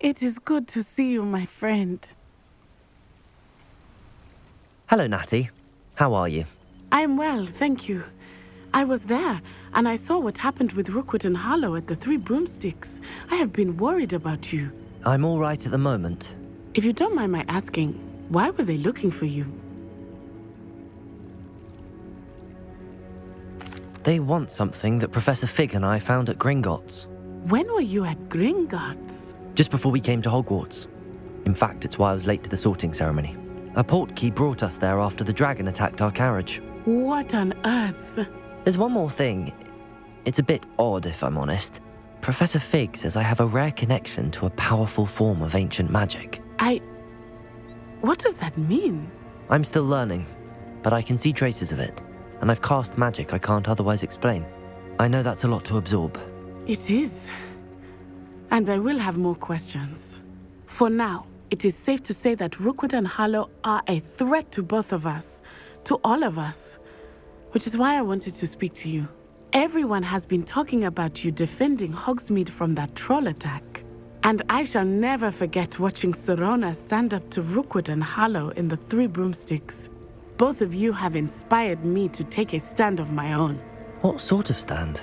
It is good to see you, my friend. Hello, Natty. How are you? I am well, thank you. I was there, and I saw what happened with Rookwood and Harlow at the Three Broomsticks. I have been worried about you. I'm all right at the moment. If you don't mind my asking, why were they looking for you? They want something that Professor Fig and I found at Gringotts. When were you at Gringotts? Just before we came to Hogwarts. In fact, it's why I was late to the sorting ceremony. A portkey brought us there after the dragon attacked our carriage. What on earth? There's one more thing. It's a bit odd, if I'm honest. Professor Fig says I have a rare connection to a powerful form of ancient magic. What does that mean? I'm still learning, but I can see traces of it, and I've cast magic I can't otherwise explain. I know that's a lot to absorb. It is. And I will have more questions. For now, it is safe to say that Rookwood and Harlow are a threat to both of us, to all of us, which is why I wanted to speak to you. Everyone has been talking about you defending Hogsmeade from that troll attack. And I shall never forget watching Serona stand up to Rookwood and Harlow in the Three Broomsticks. Both of you have inspired me to take a stand of my own. What sort of stand?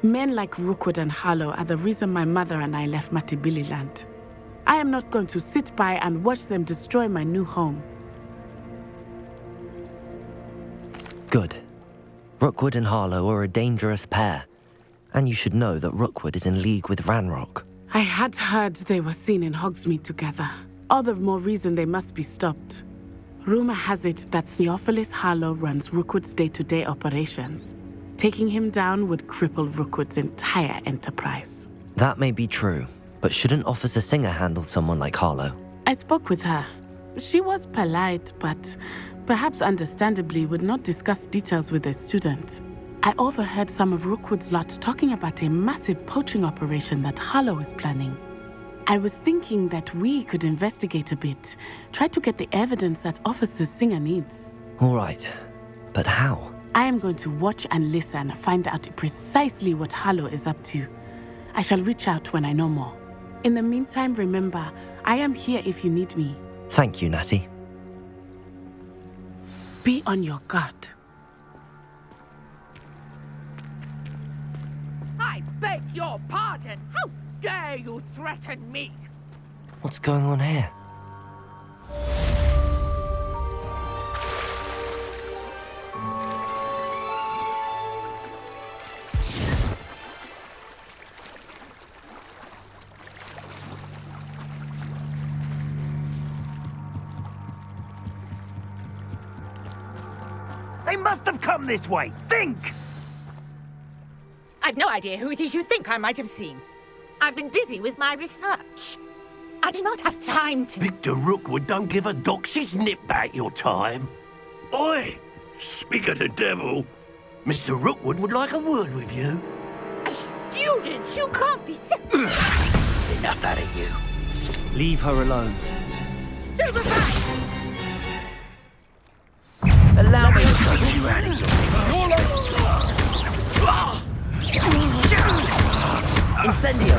Men like Rookwood and Harlow are the reason my mother and I left Matabeleland. I am not going to sit by and watch them destroy my new home. Good. Rookwood and Harlow are a dangerous pair. And you should know that Rookwood is in league with Ranrock. I had heard they were seen in Hogsmeade together. All the more reason they must be stopped. Rumor has it that Theophilus Harlow runs Rookwood's day-to-day operations. Taking him down would cripple Rookwood's entire enterprise. That may be true, but shouldn't Officer Singer handle someone like Harlow? I spoke with her. She was polite, but perhaps understandably would not discuss details with a student. I overheard some of Rookwood's lot talking about a massive poaching operation that Harlow is planning. I was thinking that we could investigate a bit, try to get the evidence that Officer Singer needs. All right, but how? I am going to watch and listen, find out precisely what Harlow is up to. I shall reach out when I know more. In the meantime, remember, I am here if you need me. Thank you, Natty. Be on your guard. I beg your pardon! How dare you threaten me? What's going on here? They must have come this way. Think! I've no idea who it is you think I might have seen. I've been busy with my research. I do not have time to... Victor Rookwood don't give a doxy's nip back your time. Oi! Speak of the devil. Mr. Rookwood would like a word with you. A student? You can't be sick. Enough out of you. Leave her alone. Stand aside! Allow me to coach you out of here. Incendio!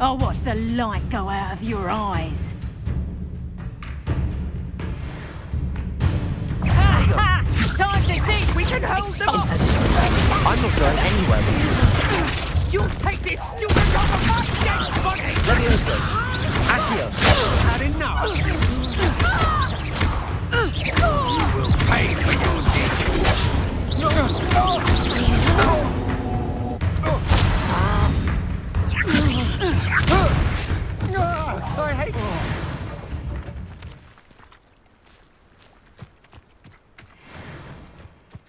I'll watch the light go out of your eyes. time to think we can hold them off. I'm not going anywhere with you. You'll take this stupid job of my dead body! Levioso! Accio! Had enough? We'll pay for your I hate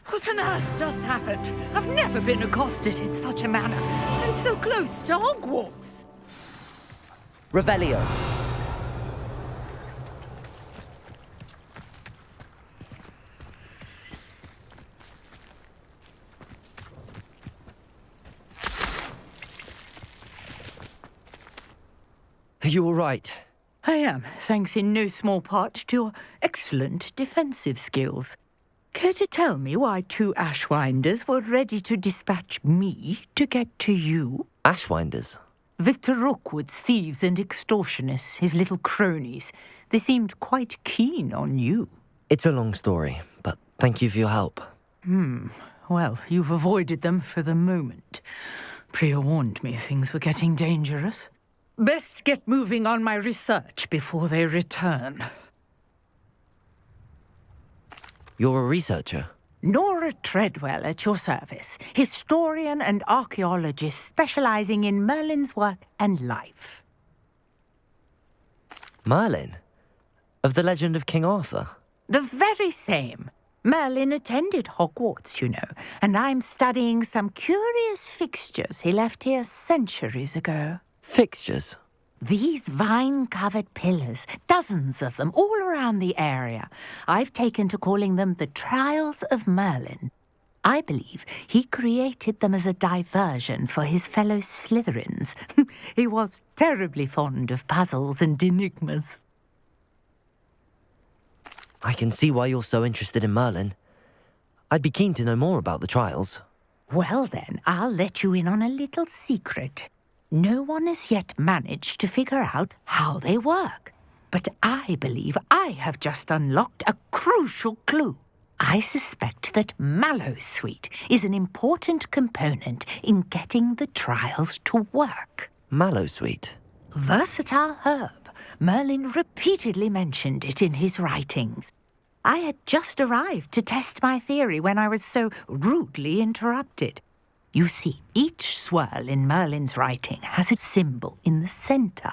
What on earth just happened? I've never been accosted in such a manner, and so close to Hogwarts. Revelio. Are you all right? I am, thanks in no small part to your excellent defensive skills. Care to tell me why 2 Ashwinders were ready to dispatch me to get to you? Ashwinders? Victor Rookwood's thieves and extortionists, his little cronies. They seemed quite keen on you. It's a long story, but thank you for your help. Well, you've avoided them for the moment. Priya warned me things were getting dangerous. Best get moving on my research before they return. You're a researcher? Nora Treadwell at your service, historian and archaeologist specializing in Merlin's work and life. Merlin? Of the legend of King Arthur? The very same. Merlin attended Hogwarts, you know, and I'm studying some curious fixtures he left here centuries ago. Fixtures? These vine-covered pillars, dozens of them, all around the area. I've taken to calling them the Trials of Merlin. I believe he created them as a diversion for his fellow Slytherins. He was terribly fond of puzzles and enigmas. I can see why you're so interested in Merlin. I'd be keen to know more about the trials. Well then, I'll let you in on a little secret. No one has yet managed to figure out how they work. But I believe I have just unlocked a crucial clue. I suspect that Mallowsweet is an important component in getting the trials to work. Mallowsweet? Versatile herb. Merlin repeatedly mentioned it in his writings. I had just arrived to test my theory when I was so rudely interrupted. You see, each swirl in Merlin's writing has a symbol in the centre.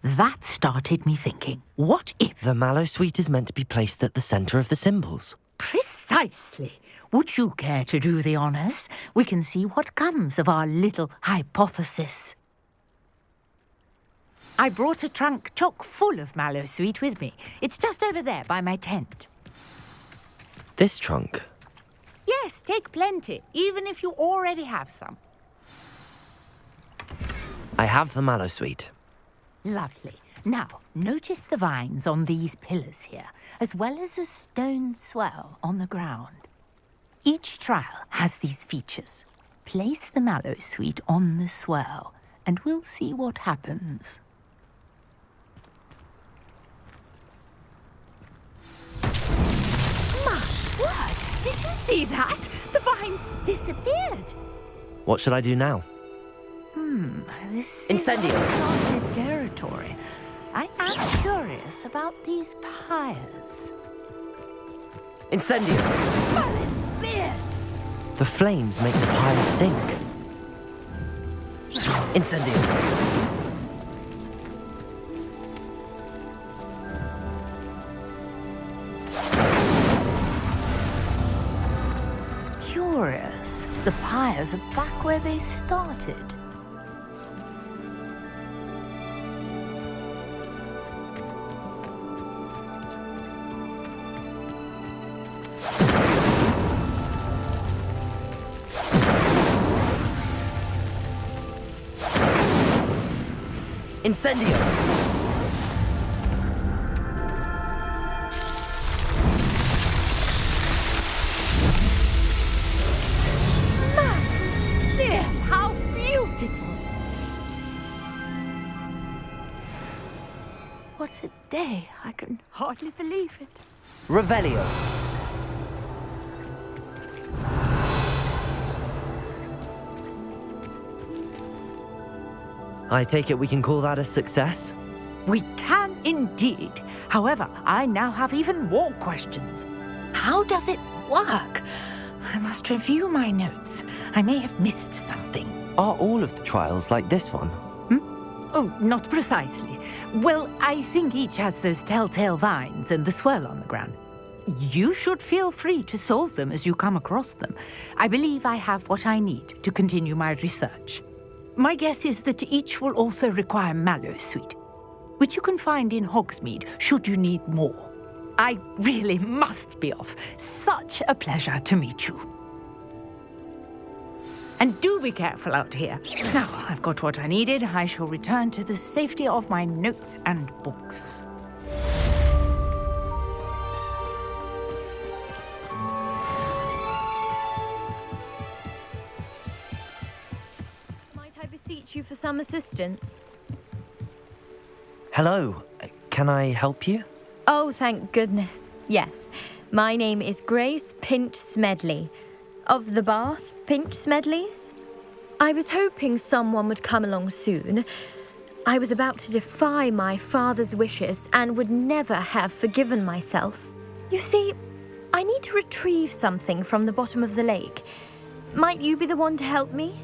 That started me thinking, what if... The Mallowsweet is meant to be placed at the centre of the symbols. Precisely. Would you care to do the honours? We can see what comes of our little hypothesis. I brought a trunk chock full of Mallowsweet with me. It's just over there by my tent. This trunk? Yes, take plenty, even if you already have some. I have the Mallowsweet. Lovely. Now, notice the vines on these pillars here, as well as a stone swell on the ground. Each trial has these features. Place the Mallowsweet on the swell, and we'll see what happens. My word! Did you see that? The vines disappeared. What should I do now? This Incendio. is uncharted territory. I am curious about these pyres. Incendio! Merlin's beard! The flames make the pyres sink. Incendio! Curious. The pyres are back where they started. Incendio! There, how beautiful! What a day! I can hardly believe it. Revelio! I take it we can call that a success? We can indeed. However, I now have even more questions. How does it work? I must review my notes. I may have missed something. Are all of the trials like this one? Oh, not precisely. Well, I think each has those telltale vines and the swirl on the ground. You should feel free to solve them as you come across them. I believe I have what I need to continue my research. My guess is that each will also require mallowsweet, which you can find in Hogsmeade should you need more. I really must be off. Such a pleasure to meet you. And do be careful out here. Now I've got what I needed. I shall return to the safety of my notes and books. Might I beseech you for some assistance? Hello, can I help you? Oh, thank goodness. Yes. My name is Grace Pinch Smedley. Of the Bath Pinch Smedleys? I was hoping someone would come along soon. I was about to defy my father's wishes and would never have forgiven myself. You see, I need to retrieve something from the bottom of the lake. Might you be the one to help me?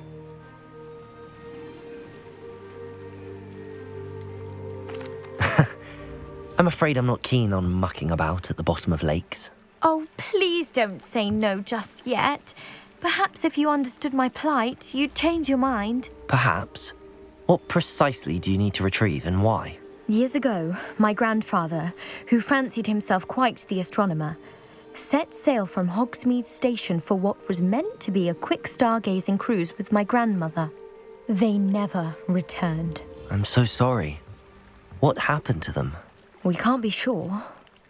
I'm afraid I'm not keen on mucking about at the bottom of lakes. Oh, please don't say no just yet. Perhaps if you understood my plight, you'd change your mind. Perhaps. What precisely do you need to retrieve and why? Years ago, my grandfather, who fancied himself quite the astronomer, set sail from Hogsmeade Station for what was meant to be a quick stargazing cruise with my grandmother. They never returned. I'm so sorry. What happened to them? We can't be sure.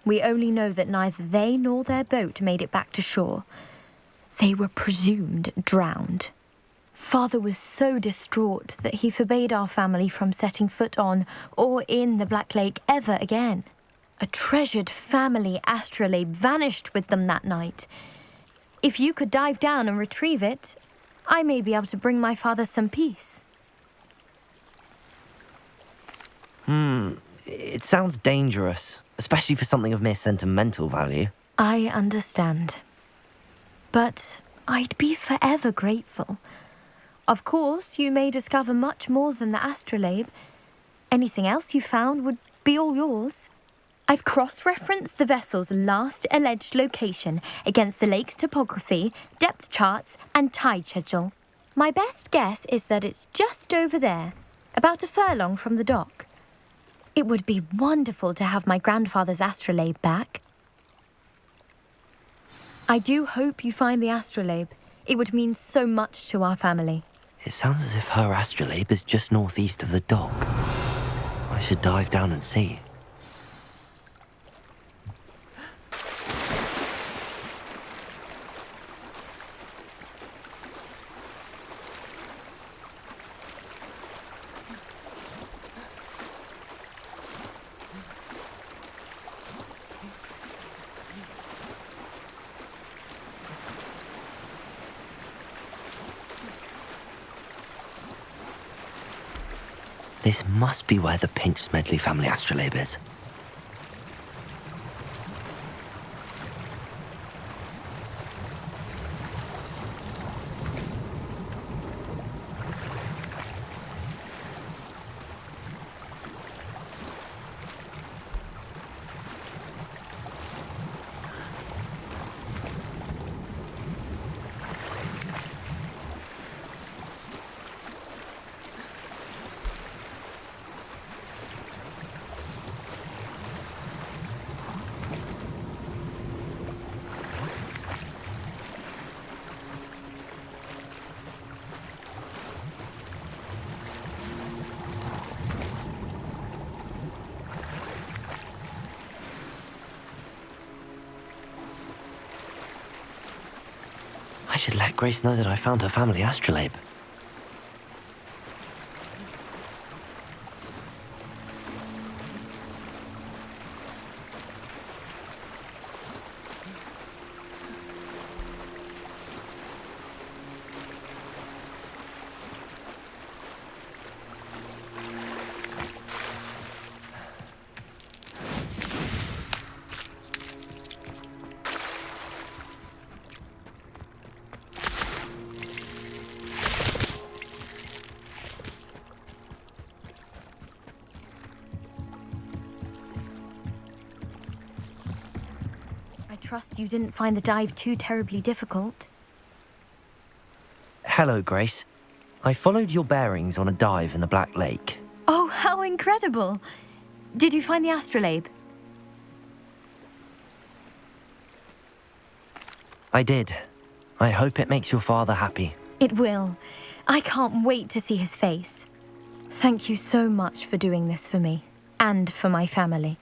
We only know that neither they nor their boat made it back to shore. They were presumed drowned. Father was so distraught that he forbade our family from setting foot on or in the Black Lake ever again. A treasured family astrolabe vanished with them that night. If you could dive down and retrieve it, I may be able to bring my father some peace. It sounds dangerous, especially for something of mere sentimental value. I understand. But I'd be forever grateful. Of course, you may discover much more than the astrolabe. Anything else you found would be all yours. I've cross-referenced the vessel's last alleged location against the lake's topography, depth charts, and tide schedule. My best guess is that it's just over there, about a furlong from the dock. It would be wonderful to have my grandfather's astrolabe back. I do hope you find the astrolabe. It would mean so much to our family. It sounds as if her astrolabe is just northeast of the dock. I should dive down and see. This must be where the Pinch Smedley family astrolabe is. I should let Grace know that I found her family astrolabe. trust you didn't find the dive too terribly difficult. Hello, Grace. I followed your bearings on a dive in the Black Lake. Oh, how incredible! Did you find the astrolabe? I did. I hope it makes your father happy. It will. I can't wait to see his face. Thank you so much for doing this for me, and for my family.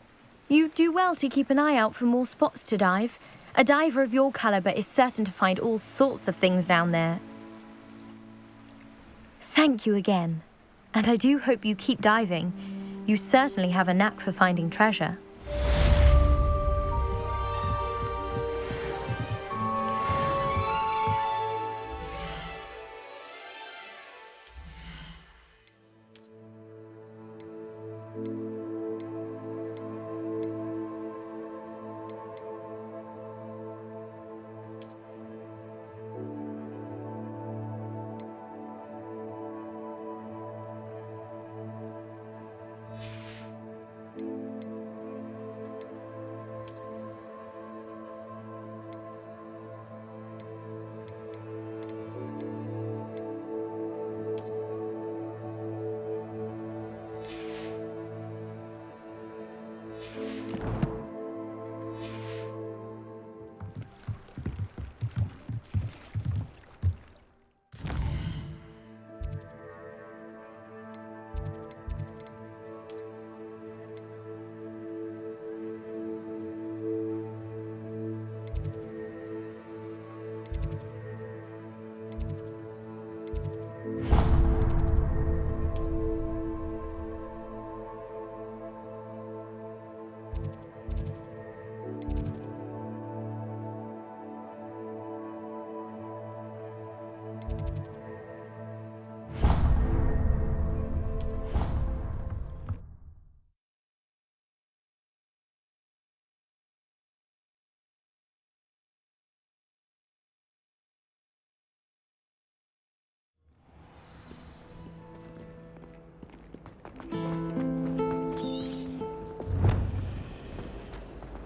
You do well to keep an eye out for more spots to dive. A diver of your caliber is certain to find all sorts of things down there. Thank you again. And I do hope you keep diving. You certainly have a knack for finding treasure.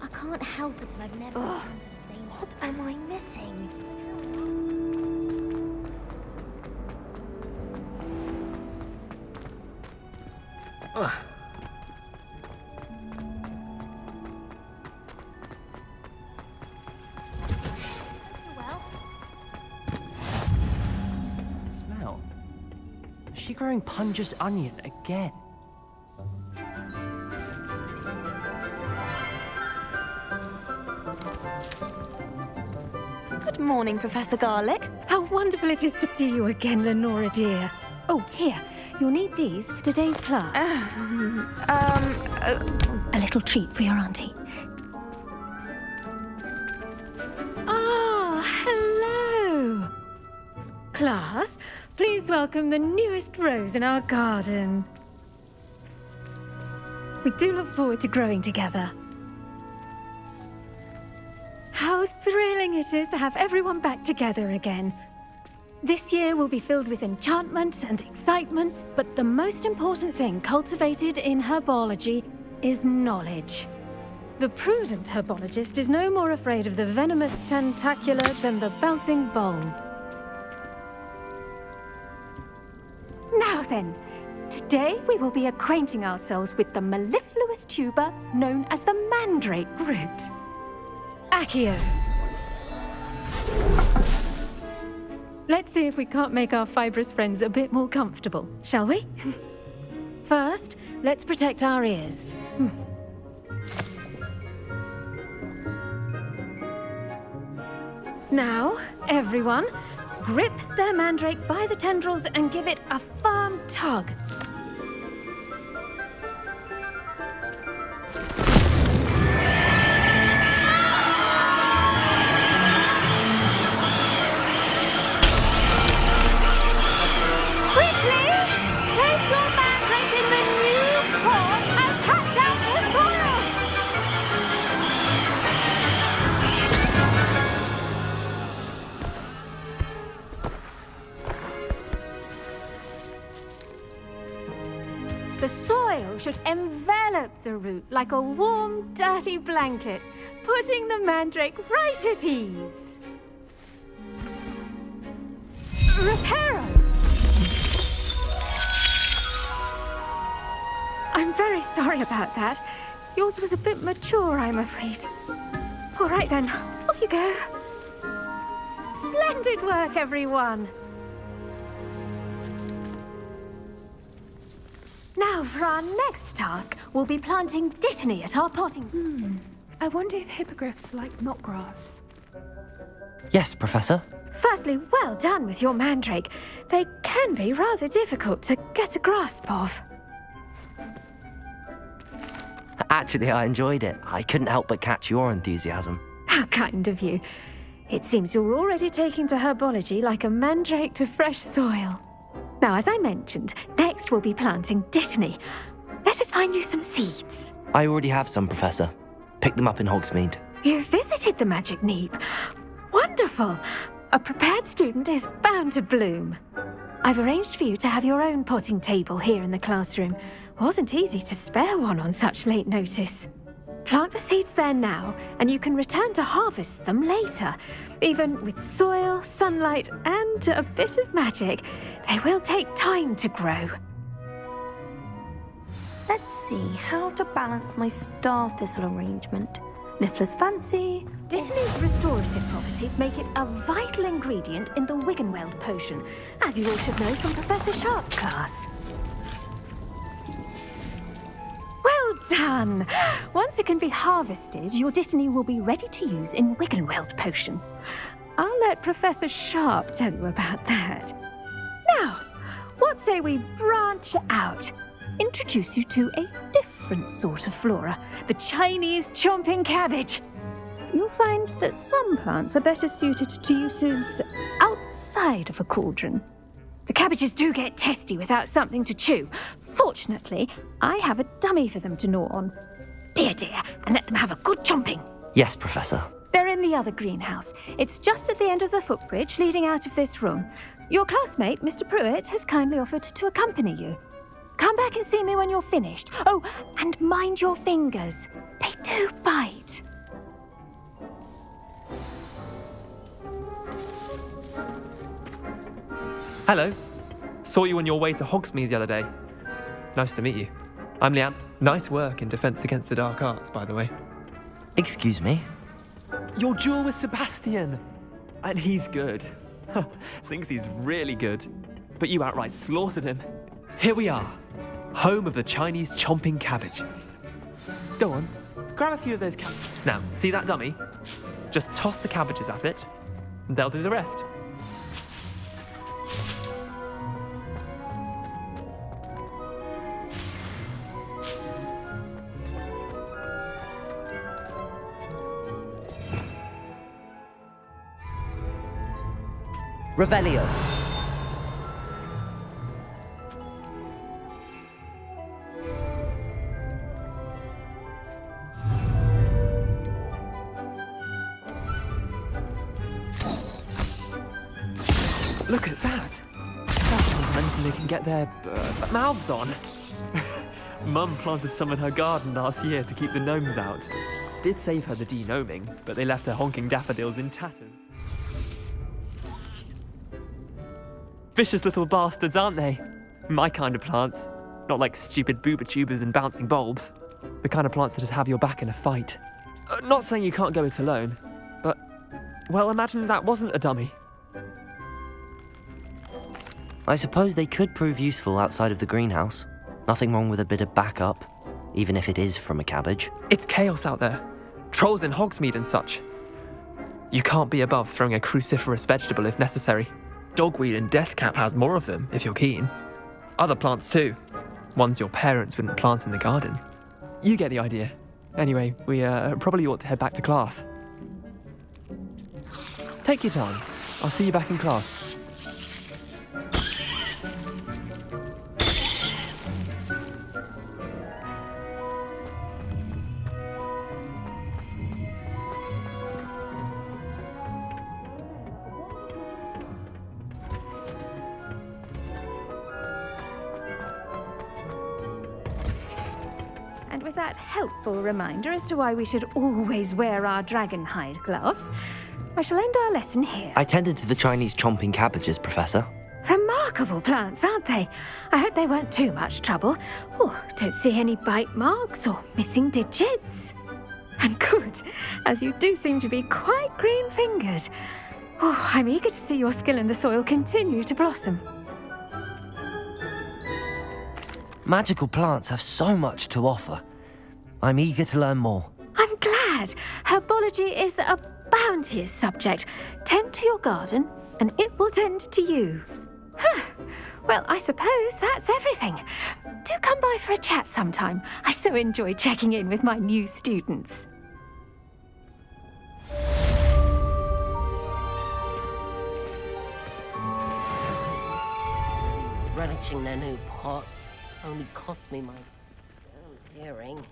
I can't help it if I've never encountered a dangerous. What am I missing? Well, Smell. Is she growing Punja's onion again? Good morning, Professor Garlic. How wonderful it is to see you again, Lenora dear. Oh, here. You'll need these for today's class. A little treat for your auntie. Ah, hello. Class, please welcome the newest rose in our garden. We do look forward to growing together. How thrilling it is to have everyone back together again. This year will be filled with enchantment and excitement, but the most important thing cultivated in herbology is knowledge. The prudent herbologist is no more afraid of the venomous tentacula than the bouncing bulb. Now then, today we will be acquainting ourselves with the mellifluous tuber known as the mandrake root. Accio. Let's see if we can't make our fibrous friends a bit more comfortable, shall we? First, let's protect our ears. Now, everyone, grip their mandrake by the tendrils and give it a firm tug. The soil should envelop the root like a warm, dirty blanket, putting the mandrake right at ease. Reparo! I'm very sorry about that. Yours was a bit mature, I'm afraid. All right then, off you go. Splendid work, everyone! Now, for our next task, we'll be planting dittany at our potting. I wonder if hippogriffs like knotgrass. Yes, Professor. Firstly, well done with your mandrake. They can be rather difficult to get a grasp of. Actually, I enjoyed it. I couldn't help but catch your enthusiasm. How kind of you. It seems you're already taking to herbology like a mandrake to fresh soil. Now, as I mentioned, next we'll be planting dittany. Let us find you some seeds. I already have some, Professor. Picked them up in Hogsmeade. You visited the Magic Neep. Wonderful. A prepared student is bound to bloom. I've arranged for you to have your own potting table here in the classroom. Wasn't easy to spare one on such late notice. Plant the seeds there now, and you can return to harvest them later. Even with soil, sunlight, and a bit of magic, they will take time to grow. Let's see how to balance my star thistle arrangement. Niffler's fancy. Dittany's restorative properties make it a vital ingredient in the Wiggenweld potion, as you all should know from Professor Sharp's class. Well done! Once it can be harvested, your dittany will be ready to use in Wiggenweld potion. I'll let Professor Sharp tell you about that. Now, what say we branch out? Introduce you to a different sort of flora, the Chinese chomping cabbage. You'll find that some plants are better suited to uses outside of a cauldron. The cabbages do get testy without something to chew. Fortunately, I have a dummy for them to gnaw on. Be a dear and let them have a good chomping. Yes, Professor. They're in the other greenhouse. It's just at the end of the footbridge leading out of this room. Your classmate, Mr. Pruitt, has kindly offered to accompany you. Come back and see me when you're finished. Oh, and mind your fingers. They do bite. Hello. Saw you on your way to Hogsmeade the other day. Nice to meet you. I'm Leanne. Nice work in Defense Against the Dark Arts, by the way. Excuse me? Your duel with Sebastian. And he's good. Thinks he's really good. But you outright slaughtered him. Here we are. Home of the Chinese chomping cabbage. Go on, grab a few of those cabbages. Now, see that dummy? Just toss the cabbages at it, and they'll do the rest. Revelio. Look at that! That's not anything they can get their mouths on. Mum planted some in her garden last year to keep the gnomes out. Did save her the de-gnoming, but they left her honking daffodils in tatters. Vicious little bastards, aren't they? My kind of plants. Not like stupid booba tubers and bouncing bulbs. The kind of plants that just have your back in a fight. Not saying you can't go it alone, but, well, imagine that wasn't a dummy. I suppose they could prove useful outside of the greenhouse. Nothing wrong with a bit of backup, even if it is from a cabbage. It's chaos out there. Trolls in Hogsmeade and such. You can't be above throwing a cruciferous vegetable if necessary. Dogweed and deathcap has more of them, if you're keen. Other plants too. Ones your parents wouldn't plant in the garden. You get the idea. Anyway, we probably ought to head back to class. Take your time. I'll see you back in class. with that helpful reminder as to why we should always wear our dragon hide gloves, I shall end our lesson here. I tended to the Chinese chomping cabbages, Professor. Remarkable plants, aren't they? I hope they weren't too much trouble. Oh, don't see any bite marks or missing digits. And good, as you do seem to be quite green-fingered. Oh, I'm eager to see your skill in the soil continue to blossom. Magical plants have so much to offer. I'm eager to learn more. I'm glad. Herbology is a bounteous subject. Tend to your garden, and it will tend to you. Well, I suppose that's everything. Do come by for a chat sometime. I so enjoy checking in with my new students. Relishing their new pots only cost me my hearing.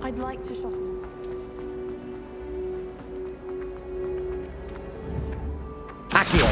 I'd like to shop. Accio!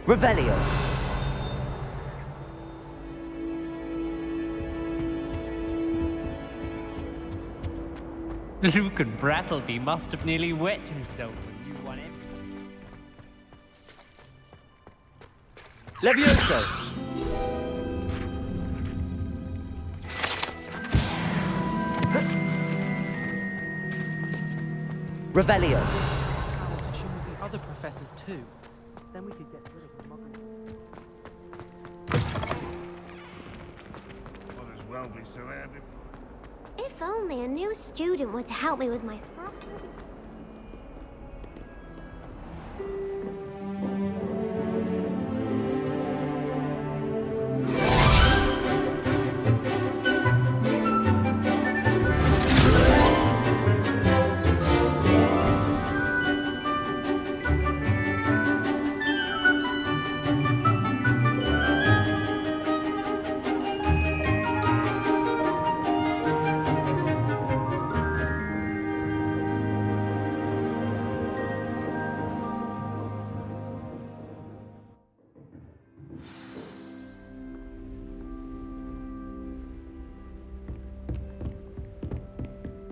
Revelio. Luke and Brattleby must have nearly wet himself when you won it. Levioso. Revelio. Power to choose the other professors too. Then we could get rid of the muggle. Might as well be surrounded. If only a new student were to help me with my stuff.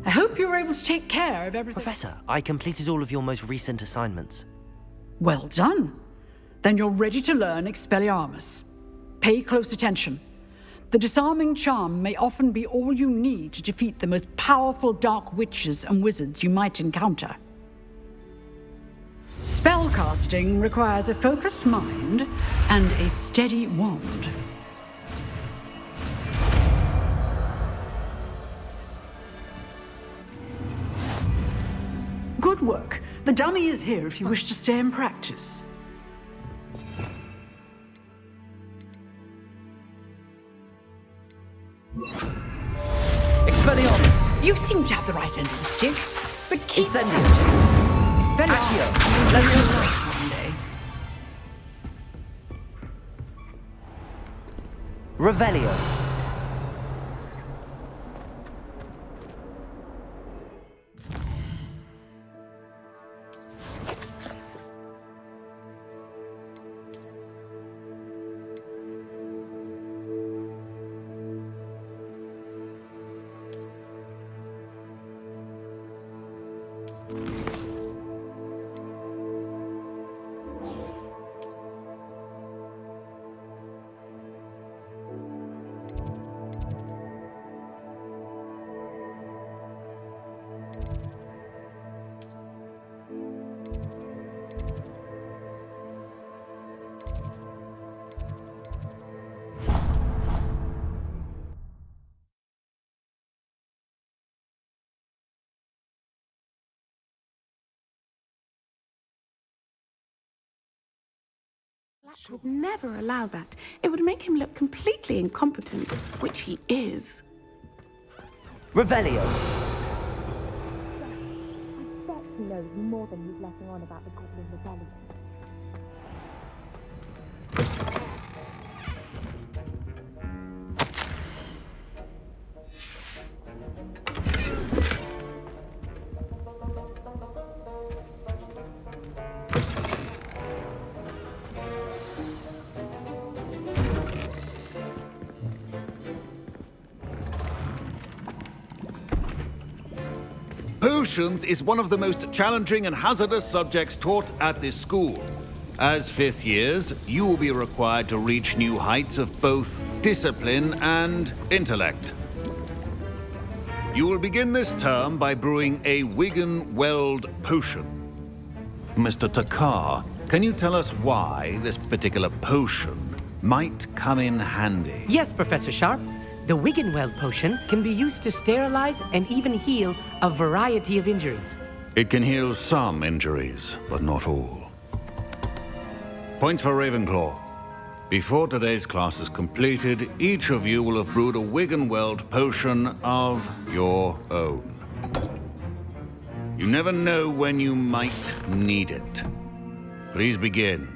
I hope you were able to take care of everything. Professor, I completed all of your most recent assignments. Well done. Then you're ready to learn Expelliarmus. Pay close attention. The disarming charm may often be all you need to defeat the most powerful dark witches and wizards you might encounter. Spellcasting requires a focused mind and a steady wand. Good work. The dummy is here if you wish to stay and practice. Expelliarmus! You seem to have the right end of the stick, but keep Incendio! Expelliarmus! Levioso! One day. Revelio! would never allow that. It would make him look completely incompetent, which he is. Revelio. I suspect he knows more than he's letting on about the Goblin Rebellion. Potions is one of the most challenging and hazardous subjects taught at this school. As fifth years, you will be required to reach new heights of both discipline and intellect. You will begin this term by brewing a Wiggenweld potion. Mr. Takar, can you tell us why this particular potion might come in handy? Yes, Professor Sharp. The Wiggenweld potion can be used to sterilize and even heal a variety of injuries. It can heal some injuries, but not all. Points for Ravenclaw. Before today's class is completed, each of you will have brewed a Wiggenweld potion of your own. You never know when you might need it. Please begin.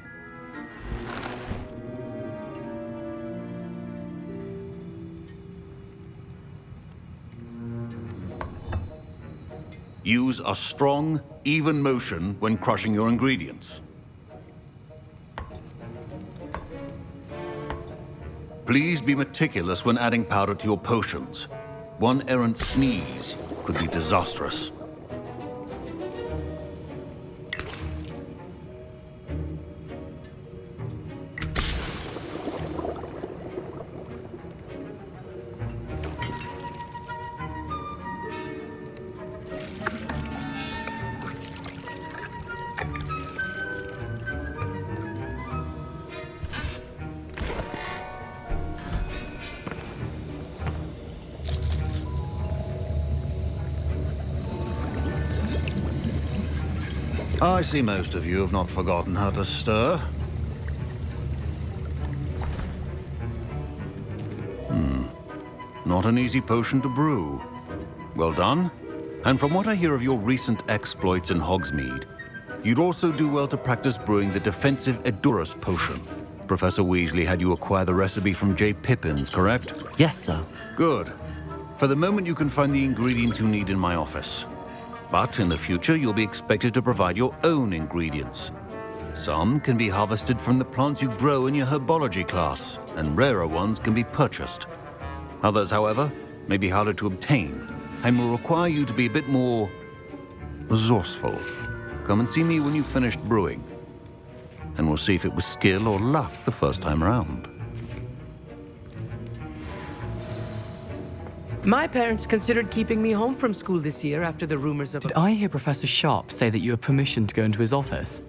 Use a strong, even motion when crushing your ingredients. Please be meticulous when adding powder to your potions. One errant sneeze could be disastrous. I see most of you have not forgotten how to stir. Not an easy potion to brew. Well done. And from what I hear of your recent exploits in Hogsmeade, you'd also do well to practice brewing the defensive Edurus potion. Professor Weasley had you acquire the recipe from J. Pippins, correct? Yes, sir. Good. For the moment, you can find the ingredients you need in my office. But in the future, you'll be expected to provide your own ingredients. Some can be harvested from the plants you grow in your herbology class, and rarer ones can be purchased. Others, however, may be harder to obtain, and will require you to be a bit more resourceful. Come and see me when you've finished brewing, and we'll see if it was skill or luck the first time around. My parents considered keeping me home from school this year after the rumors of... Did I hear Professor Sharp say that you have permission to go into his office?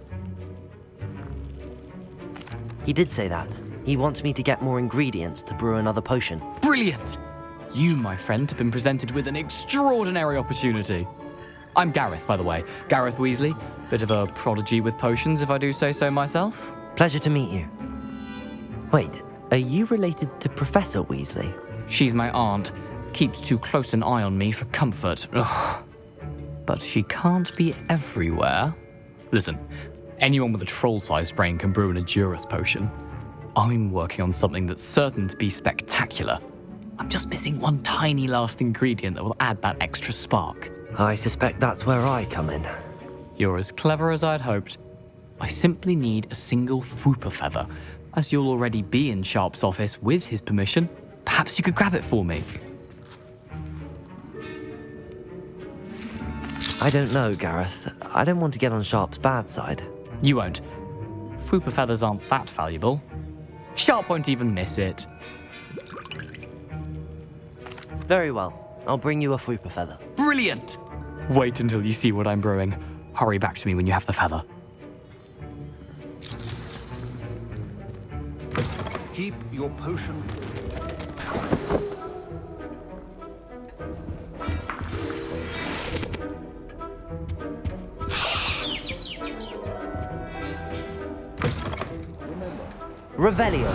He did say that. He wants me to get more ingredients to brew another potion. Brilliant! You, my friend, have been presented with an extraordinary opportunity. I'm Gareth, by the way. Gareth Weasley. Bit of a prodigy with potions, if I do say so myself. Pleasure to meet you. Wait, are you related to Professor Weasley? She's my aunt. Keeps too close an eye on me for comfort. Ugh. But she can't be everywhere. Listen, anyone with a troll-sized brain can brew an Edurus potion. I'm working on something that's certain to be spectacular. I'm just missing one tiny last ingredient that will add that extra spark. I suspect that's where I come in. You're as clever as I'd hoped. I simply need a single Fwooper feather. As you'll already be in Sharp's office with his permission, perhaps you could grab it for me. I don't know, Gareth. I don't want to get on Sharp's bad side. You won't. Fwooper feathers aren't that valuable. Sharp won't even miss it. Very well. I'll bring you a Fwooper feather. Brilliant! Wait until you see what I'm brewing. Hurry back to me when you have the feather. Keep your potion. Remember, Revelio.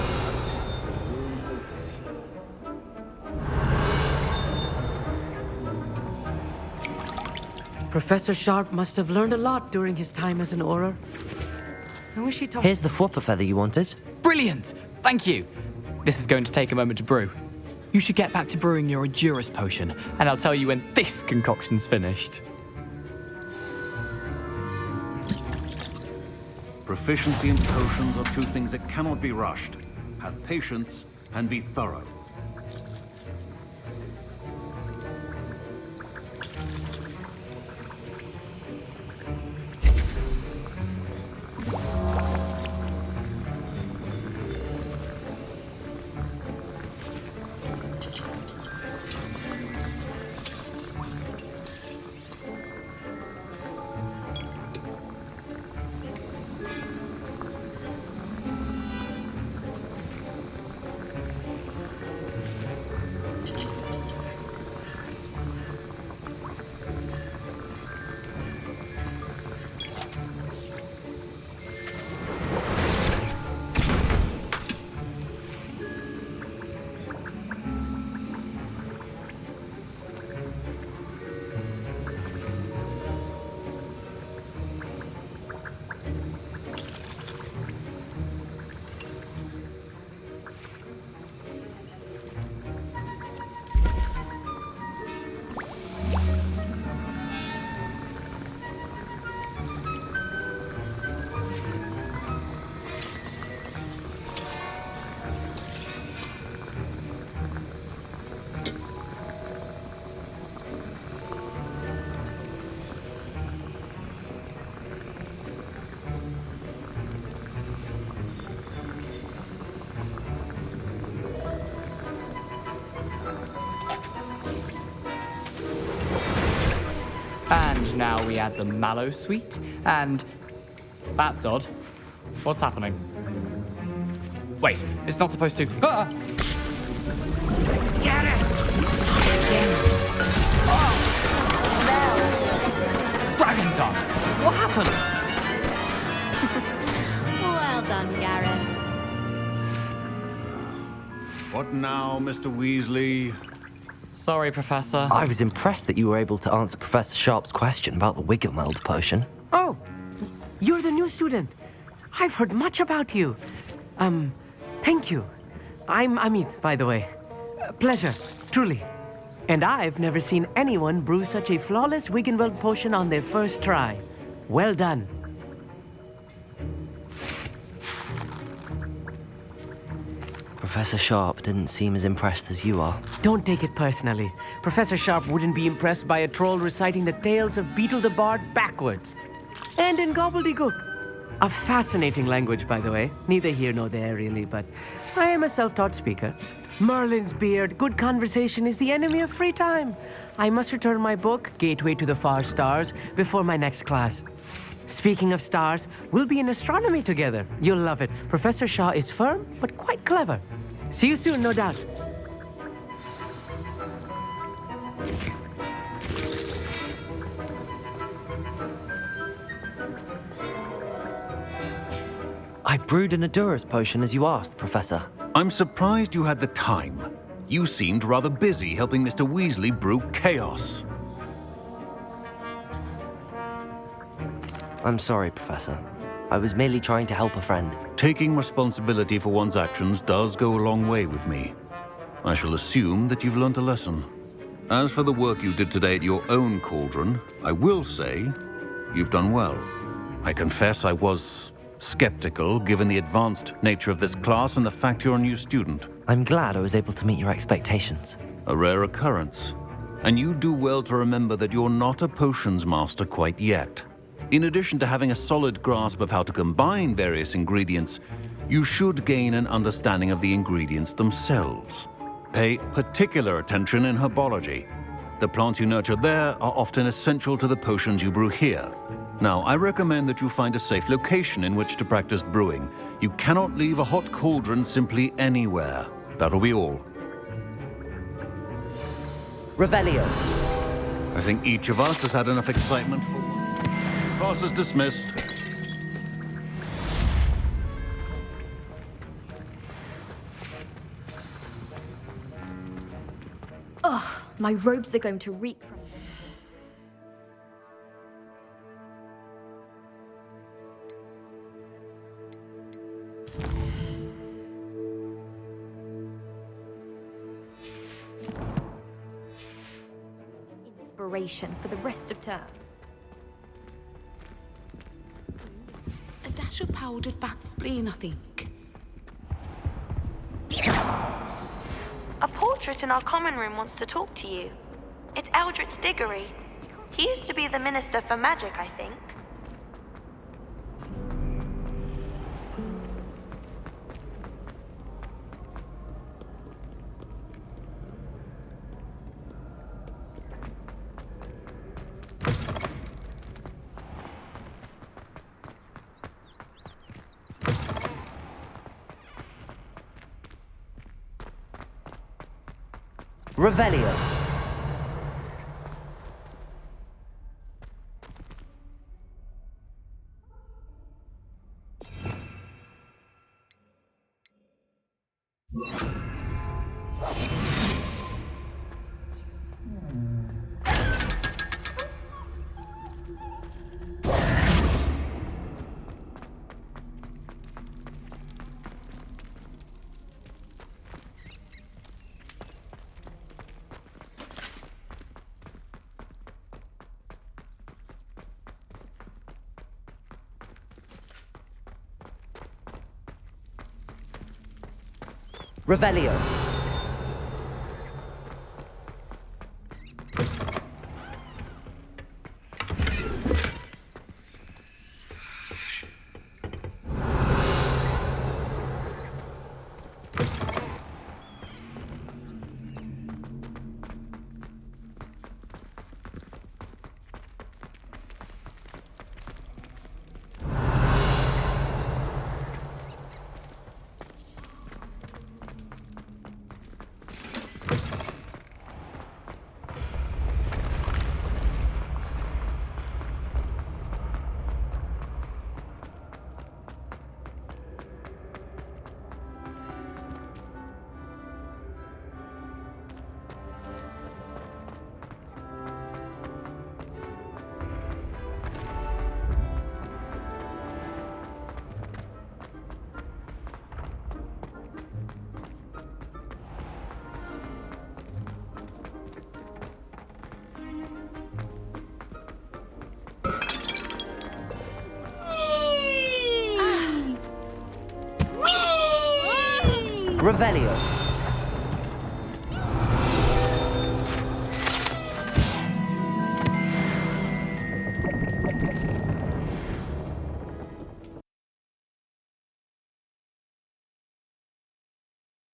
Professor Sharp must have learned a lot during his time as an Auror. I wish he taught... Here's the Fwopper feather you wanted. Brilliant! Thank you. This is going to take a moment to brew. You should get back to brewing your Endurus potion, and I'll tell you when this concoction's finished. Proficiency in potions are two things that cannot be rushed. Have patience and be thorough. And now we add the mallow sweet, and... That's odd. What's happening? Wait, it's not supposed to... Ah! Get it! Dragon tongue! What happened? Well done, Gareth. What now, Mr. Weasley? Sorry, Professor. I was impressed that you were able to answer Professor Sharp's question about the Wiggenweld potion. Oh, you're the new student. I've heard much about you. Thank you. I'm Amit, by the way. Pleasure, truly. And I've never seen anyone brew such a flawless Wiggenweld potion on their first try. Well done. Professor Sharp didn't seem as impressed as you are. Don't take it personally. Professor Sharp wouldn't be impressed by a troll reciting the tales of Beetle the Bard backwards. And in gobbledygook. A fascinating language, by the way. Neither here nor there, really, but I am a self-taught speaker. Merlin's beard, good conversation is the enemy of free time. I must return my book, Gateway to the Far Stars, before my next class. Speaking of stars, we'll be in astronomy together. You'll love it. Professor Shaw is firm, but quite clever. See you soon, no doubt. I brewed an Endurus potion as you asked, Professor. I'm surprised you had the time. You seemed rather busy helping Mr. Weasley brew chaos. I'm sorry, Professor. I was merely trying to help a friend. Taking responsibility for one's actions does go a long way with me. I shall assume that you've learnt a lesson. As for the work you did today at your own cauldron, I will say you've done well. I confess I was skeptical given the advanced nature of this class and the fact you're a new student. I'm glad I was able to meet your expectations. A rare occurrence. And you do well to remember that you're not a potions master quite yet. In addition to having a solid grasp of how to combine various ingredients, you should gain an understanding of the ingredients themselves. Pay particular attention in herbology. The plants you nurture there are often essential to the potions you brew here. Now, I recommend that you find a safe location in which to practice brewing. You cannot leave a hot cauldron simply anywhere. That'll be all. Revelio. I think each of us has had enough excitement for... Class is dismissed. Ugh, my robes are going to reek from... Inspiration for the rest of term. A dash of powdered bat spleen, I think. A portrait in our common room wants to talk to you. It's Eldritch Diggory. He used to be the Minister for Magic, I think. Revelio. Revelio. Revelio.